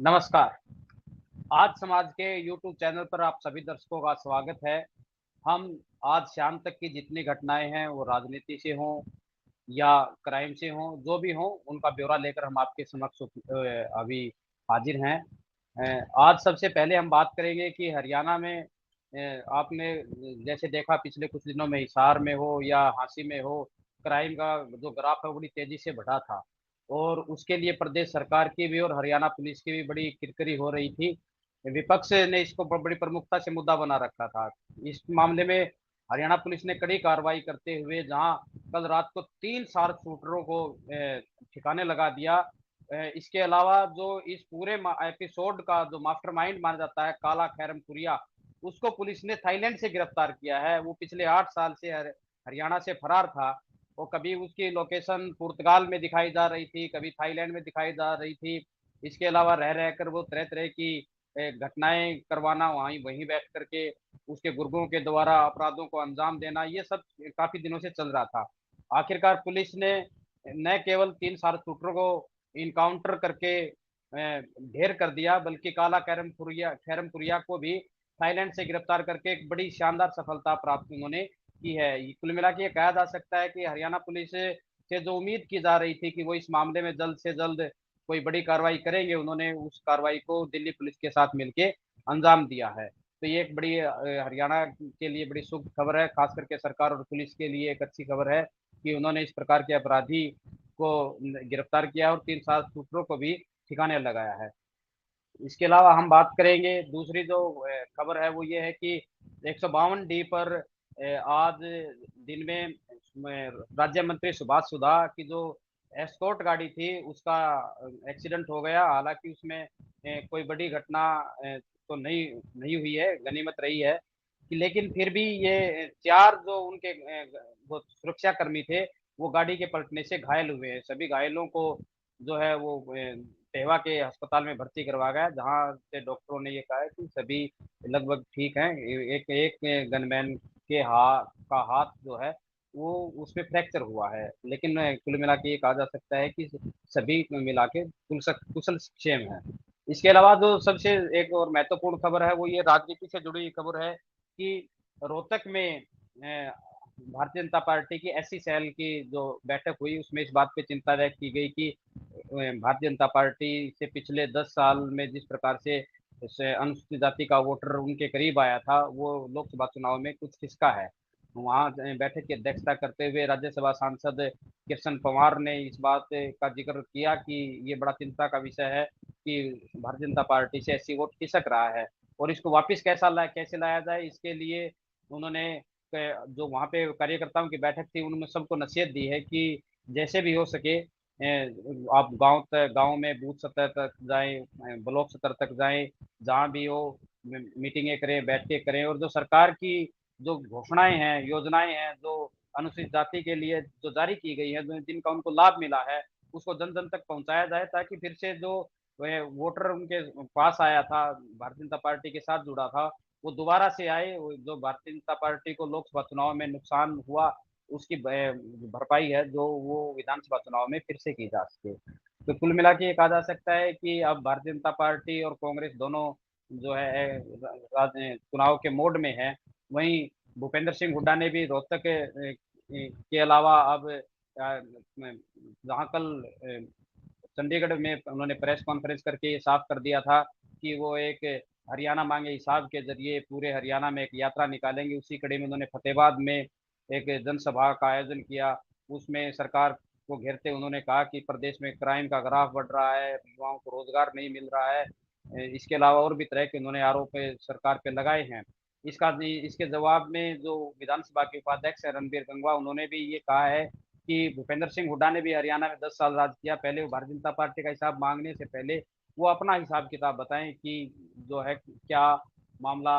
नमस्कार। आज समाज के यूट्यूब चैनल पर आप सभी दर्शकों का स्वागत है। हम आज शाम तक की जितनी घटनाएँ हैं, वो राजनीति से हों या क्राइम से हों, जो भी हों, उनका ब्यौरा लेकर हम आपके समक्ष अभी हाज़िर हैं। आज सबसे पहले हम बात करेंगे कि हरियाणा में आपने जैसे देखा पिछले कुछ दिनों में हिसार में हो या झांसी में हो, क्राइम का जो ग्राफ है, वो बड़ी तेज़ी से बढ़ा था और उसके लिए प्रदेश सरकार की भी और हरियाणा पुलिस की भी बड़ी किरकिरी हो रही थी। विपक्ष ने इसको बड़ी प्रमुखता से मुद्दा बना रखा था। इस मामले में हरियाणा पुलिस ने कड़ी कार्रवाई करते हुए जहां कल रात को 3 शार्प शूटरों को ठिकाने लगा दिया। इसके अलावा जो इस पूरे एपिसोड का जो मास्टरमाइंड माना जाता है काला खैरमपुरिया, उसको पुलिस ने थाईलैंड से गिरफ्तार किया है। वो पिछले 8 साल से हरियाणा से फरार था। और कभी उसकी लोकेशन पुर्तगाल में दिखाई जा रही थी, कभी थाईलैंड में दिखाई जा रही थी। इसके अलावा रह रहकर वो तरह-तरह की घटनाएँ करवाना, वहीं वहीं बैठ कर के उसके गुर्गों के द्वारा अपराधों को अंजाम देना, ये सब काफ़ी दिनों से चल रहा था। आखिरकार पुलिस ने न केवल 3 शार्पशूटरों को एनकाउंटर करके ढेर कर दिया, बल्कि काला खैरमपुरिया को भी थाईलैंड से गिरफ्तार करके एक बड़ी शानदार सफलता प्राप्त उन्होंने की है। कुल मिला के ये कहा जा सकता है कि हरियाणा पुलिस से जो उम्मीद की जा रही थी कि वो इस मामले में जल्द से जल्द कोई बड़ी कार्रवाई करेंगे, उन्होंने उस कार्रवाई को दिल्ली पुलिस के साथ मिलके अंजाम दिया है। तो ये एक बड़ी हरियाणा के लिए बड़ी शुभ खबर है, खास करके सरकार और पुलिस के लिए एक अच्छी खबर है कि उन्होंने इस प्रकार के अपराधी को गिरफ्तार किया और 3 शार्पशूटरों को भी ठिकाने लगाया है। इसके अलावा हम बात करेंगे दूसरी जो खबर है वो ये है कि 152 डी पर आज दिन में राज्य मंत्री सुभाष सुधा की जो एस्कॉर्ट गाड़ी थी उसका एक्सीडेंट हो गया। हालाँकि उसमें कोई बड़ी घटना तो नहीं नहीं हुई है, गनीमत रही है कि लेकिन फिर भी ये 4 जो उनके वो सुरक्षाकर्मी थे, वो गाड़ी के पलटने से घायल हुए हैं। सभी घायलों को जो है वो टेहवा के अस्पताल में भर्ती करवाया गया, जहाँ से डॉक्टरों ने ये कहा है कि सभी लगभग ठीक हैं। एक एक गनमैन के का हाथ जो है, वो उसमें फ्रैक्चर हुआ है। लेकिन कुल मिला के ये कहा जा सकता है कि सभी मिला के कुशल क्षेम हैं। इसके अलावा जो सबसे एक और महत्वपूर्ण खबर है, वो ये राजनीति से जुड़ी खबर है कि रोहतक में भारतीय जनता पार्टी की एससी सेल की जो बैठक हुई, उसमें इस बात पे चिंता व्यक्त की गई कि भारतीय जनता पार्टी से पिछले 10 साल में जिस प्रकार से अनुसूचित जाति का वोटर उनके करीब आया था, वो लोकसभा चुनाव में कुछ खिसका है। वहाँ बैठक की अध्यक्षता करते हुए राज्यसभा सांसद कृष्ण पंवार ने इस बात का जिक्र किया कि ये बड़ा चिंता का विषय है कि भारतीय जनता पार्टी से एससी वोट खिसक रहा है और इसको वापस कैसे लाया जाए, इसके लिए उन्होंने जो वहाँ पे कार्यकर्ताओं की बैठक थी, उनमें सबको नसीहत दी है कि जैसे भी हो सके आप गाँव में बूथ स्तर तक जाएँ, ब्लॉक स्तर तक जाएँ, जहाँ भी हो मीटिंगें करें, बैठकें करें और जो सरकार की जो घोषणाएँ हैं, योजनाएँ हैं, जो अनुसूचित जाति के लिए जो जारी की गई हैं, जो जिनका उनको लाभ मिला है, उसको जन-जन तक पहुँचाया जाए ताकि फिर से जो वह वोटर उनके पास आया था, भारतीय जनता पार्टी के साथ जुड़ा था, वो दोबारा से आए। वो जो भारतीय जनता पार्टी को लोकसभा चुनाव में नुकसान हुआ, उसकी भरपाई है जो वो विधानसभा चुनाव में फिर से की जा सके। तो कुल मिला के ये कहा जा सकता है कि अब भारतीय जनता पार्टी और कांग्रेस दोनों जो है चुनाव के मोड में है। वहीं भूपेंद्र सिंह हुड्डा ने भी रोहतक के अलावा अब जहाँ कल चंडीगढ़ में उन्होंने प्रेस कॉन्फ्रेंस करके ये साफ कर दिया था कि वो एक हरियाणा मांगे हिसाब के जरिए पूरे हरियाणा में एक यात्रा निकालेंगे। उसी कड़ी में उन्होंने फतेहाबाद में एक जनसभा का आयोजन किया। उसमें सरकार को घेरते उन्होंने कहा कि प्रदेश में क्राइम का ग्राफ बढ़ रहा है, युवाओं को रोजगार नहीं मिल रहा है। इसके अलावा और भी तरह के उन्होंने आरोप सरकार पे लगाए हैं। इसके जवाब में जो विधानसभा के उपाध्यक्ष है रणबीर गंगवा, उन्होंने भी ये कहा है कि भूपेंद्र सिंह हुड्डा ने भी हरियाणा में 10 साल राज किया। पहले वो भारतीय जनता पार्टी का हिसाब माँगने से पहले वो अपना हिसाब-किताब बताएँ कि जो है क्या मामला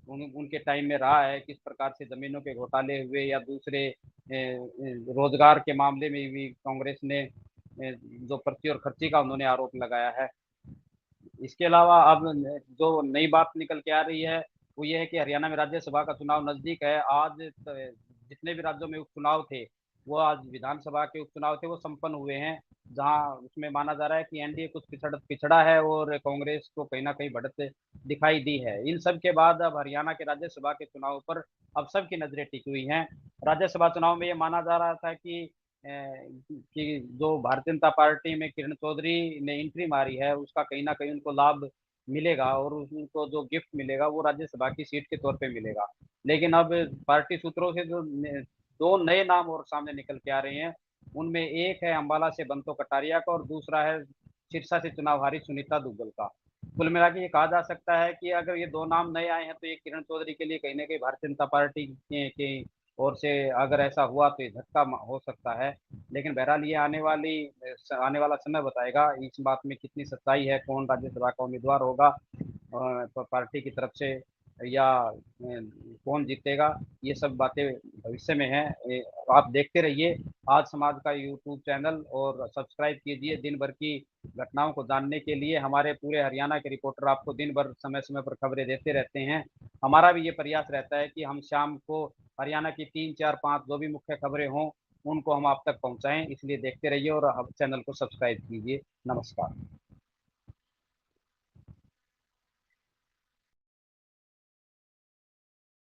उनके टाइम में रहा है, किस प्रकार से ज़मीनों के घोटाले हुए या दूसरे रोज़गार के मामले में भी कांग्रेस ने जो पर्ची और खर्ची का उन्होंने आरोप लगाया है। इसके अलावा अब जो नई बात निकल के आ रही है, वो ये है कि हरियाणा में राज्यसभा का चुनाव नज़दीक है। आज जितने भी राज्यों में उपचुनाव थे, वो आज विधानसभा के उपचुनाव थे वो संपन्न हुए हैं, जहां उसमें माना जा रहा है कि एनडीए कुछ पिछड़ा है और कांग्रेस को कहीं ना कहीं बढ़त दिखाई दी है। इन सब के बाद अब हरियाणा के राज्यसभा के चुनाव पर अब सबकी नजरें टिकी हुई हैं। राज्यसभा चुनाव में ये माना जा रहा था कि जो भारतीय जनता पार्टी में किरण चौधरी ने एंट्री मारी है उसका कहीं ना कहीं उनको लाभ मिलेगा और उनको जो गिफ्ट मिलेगा वो राज्यसभा की सीट के तौर पे मिलेगा। लेकिन अब पार्टी सूत्रों से जो दो नए नाम और सामने निकल के आ रहे हैं, उनमें एक है अंबाला से बंतो कटारिया का और दूसरा है सिरसा से चुनाव हारी सुनीता दुग्गल का। कुल मिला के ये कहा जा सकता है कि अगर ये दो नाम नए आए हैं तो ये किरण चौधरी के लिए कहीं ना कहीं भारतीय जनता पार्टी की ओर से अगर ऐसा हुआ तो ये झटका हो सकता है। लेकिन बहरहाल ये आने वाला समय बताएगा इस बात में कितनी सच्चाई है, कौन राज्यसभा का उम्मीदवार होगा पार्टी की तरफ से, या कौन जीतेगा। ये सब बातें भविष्य में हैं। आप देखते रहिए आज समाज का यूट्यूब चैनल और सब्सक्राइब कीजिए। दिन भर की घटनाओं को जानने के लिए हमारे पूरे हरियाणा के रिपोर्टर आपको दिन भर समय समय पर खबरें देते रहते हैं। हमारा भी ये प्रयास रहता है कि हम शाम को हरियाणा की 3 4 5 जो भी मुख्य खबरें हों उनको हम आप तक पहुंचाएं, इसलिए देखते रहिए और चैनल को सब्सक्राइब कीजिए। नमस्कार।